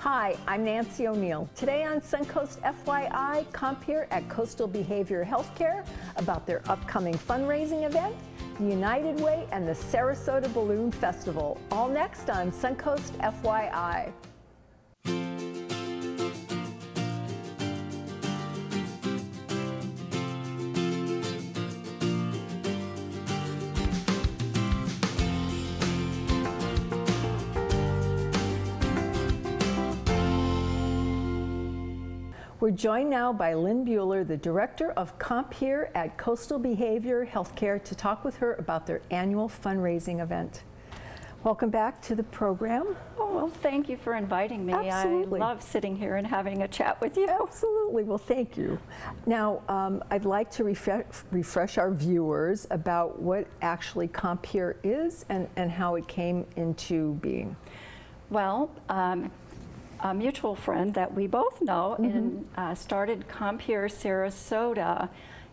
Hi, I'm Nancy O'Neill. Today on Suncoast FYI, Compeer at Coastal Behavior Healthcare about their upcoming fundraising event, the United Way, and the Sarasota Balloon Festival. All next on Suncoast FYI. We're joined now by Lynn Buehler, the Director of Compeer at Coastal Behavior Healthcare, to talk with her about their annual fundraising event. Welcome back to the program. Oh, well, thank you for inviting me. Absolutely. I love sitting here and having a chat with you. Absolutely. Well, thank you. Now, I'd like to refresh our viewers about what actually Compeer is and how it came into being. Well, a mutual friend that we both know started Compeer Sarasota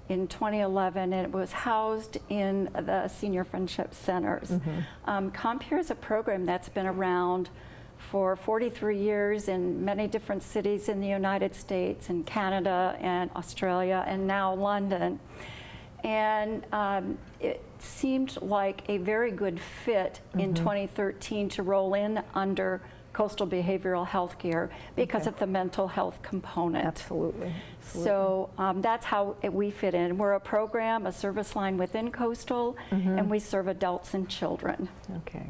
in 2011, and it was housed in the Senior Friendship Centers. Compeer is a program that's been around for 43 years in many different cities in the United States and Canada and Australia and now London. And it seemed like a very good fit in 2013 to roll in under Coastal Behavioral Health Care because of the mental health component. Absolutely. So that's how we fit in. We're a program, a service line within Coastal, and we serve adults and children. Okay.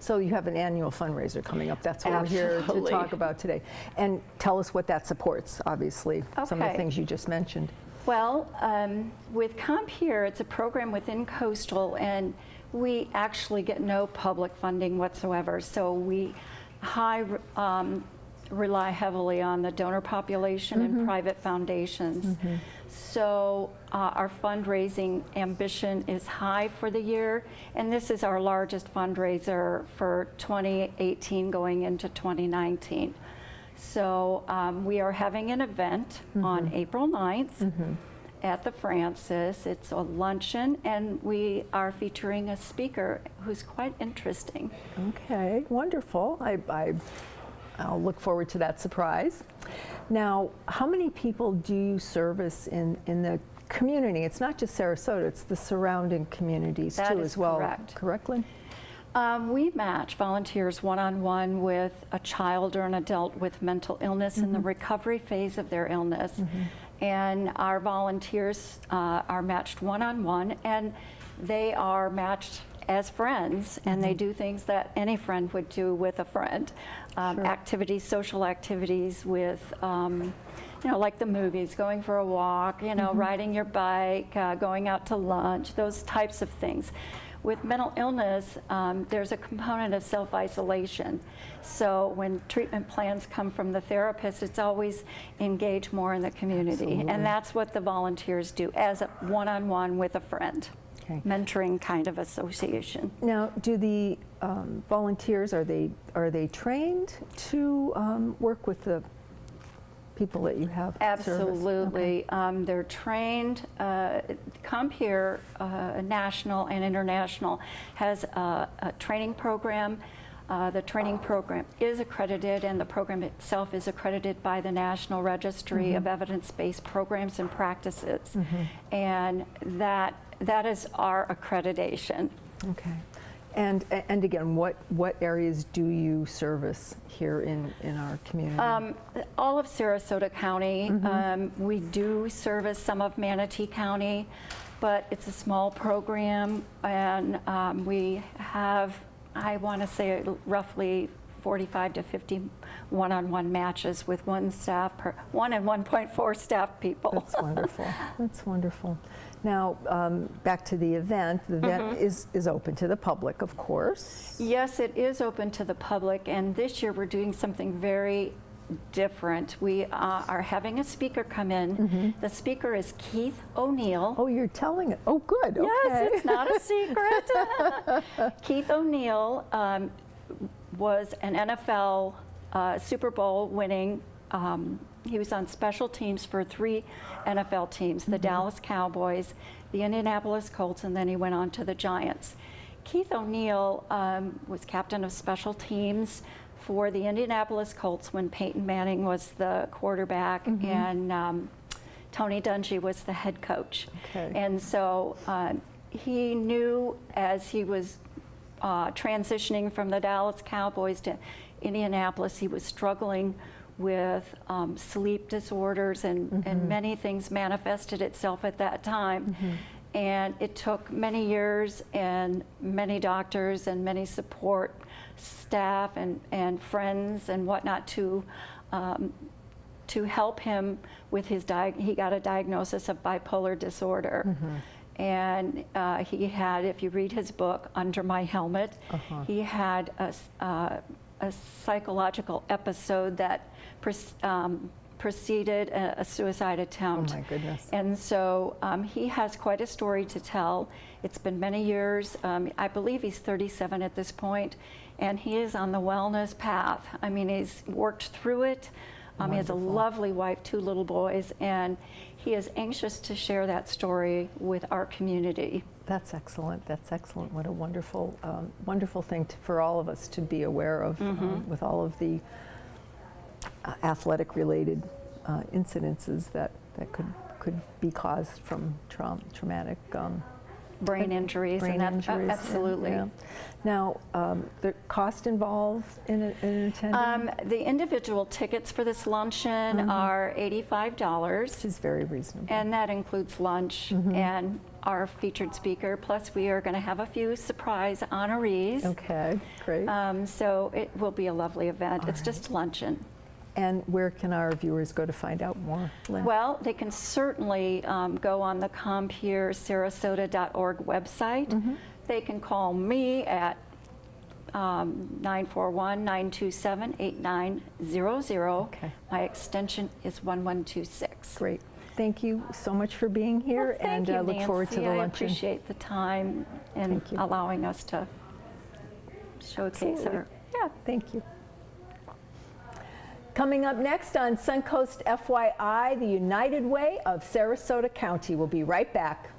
So you have an annual fundraiser coming up. That's what we're here to talk about today. And tell us what that supports, obviously, some of the things you just mentioned. Well, with Compeer, it's a program within Coastal, and we actually get no public funding whatsoever. So we rely heavily on the donor population and private foundations. So our fundraising ambition is high for the year, and this is our largest fundraiser for 2018 going into 2019. So we are having an event on April 9th at the Francis. It's a luncheon, and we are featuring a speaker who's quite interesting. Okay, wonderful. I'll look forward to that surprise. Now, how many people do you service in the community? It's not just Sarasota, it's the surrounding communities too as well. That is correct. Correctly? We match volunteers one-on-one with a child or an adult with mental illness in the recovery phase of their illness. And our volunteers are matched one-on-one, and they are matched as friends, and they do things that any friend would do with a friend. Activities, social activities with, you know, like the movies, going for a walk, you know, riding your bike, going out to lunch, those types of things. With mental illness, there's a component of self-isolation. So when treatment plans come from the therapist, it's always engage more in the community. Absolutely. And that's what the volunteers do as a one-on-one with a friend. Okay. Mentoring kind of association. Now, do the volunteers, are they trained to work with the people that you have? Absolutely. They're trained. Compeer National and International has a training program. The training program is accredited, and the program itself is accredited by the National Registry of Evidence-Based Programs and Practices. And that is our accreditation. Okay. And again, what areas do you service here in our community? All of Sarasota County. We do service some of Manatee County, but it's a small program, and we have, I want to say, roughly 45 to 50 one-on-one matches with one and 1.4 staff people. That's wonderful. That's wonderful. Now, back to the event. The event is open to the public, of course. Yes, it is open to the public, and this year we're doing something very different. We are having a speaker come in. The speaker is Keith O'Neill. Oh, you're telling it. Oh, good. Okay. Yes, it's not a secret. Keith O'Neill was an NFL Super Bowl winning. He was on special teams for 3 NFL teams, the Dallas Cowboys, the Indianapolis Colts, and then he went on to the Giants. Keith O'Neill was captain of special teams for the Indianapolis Colts when Peyton Manning was the quarterback and Tony Dungy was the head coach. Okay. And so he knew as he was transitioning from the Dallas Cowboys to Indianapolis, he was struggling with sleep disorders and many things manifested itself at that time. And it took many years and many doctors and many support staff and friends and whatnot to help him with his he got a diagnosis of bipolar disorder. And he had, if you read his book, Under My Helmet, he had a psychological episode that preceded a suicide attempt. Oh my goodness. And so he has quite a story to tell. It's been many years. I believe he's 37 at this point, and he is on the wellness path. I mean, he's worked through it. He has a lovely wife, 2 little boys, and he is anxious to share that story with our community. That's excellent. That's excellent. What a wonderful, wonderful thing for all of us to be aware of with all of the athletic-related incidences that could be caused from traumatic Brain injuries. brain injuries. Absolutely. Yeah. Now, the cost involved in attending? The individual tickets for this luncheon are $85. Which is very reasonable. And that includes lunch and our featured speaker. Plus, we are going to have a few surprise honorees. Okay, great. So it will be a lovely event. It's just luncheon. And where can our viewers go to find out more, Lynn? Well, they can certainly go on the Compeer Sarasota.org website. They can call me at 941-927-8900. Okay. My extension is 1126. Great. Thank you so much for being here, Well, thank and you, look forward to the Nancy. luncheon. I appreciate the time and Thank you. allowing us to showcase Absolutely. our. Yeah. Thank you. Coming up next on Suncoast FYI, the United Way of Sarasota County. We'll be right back.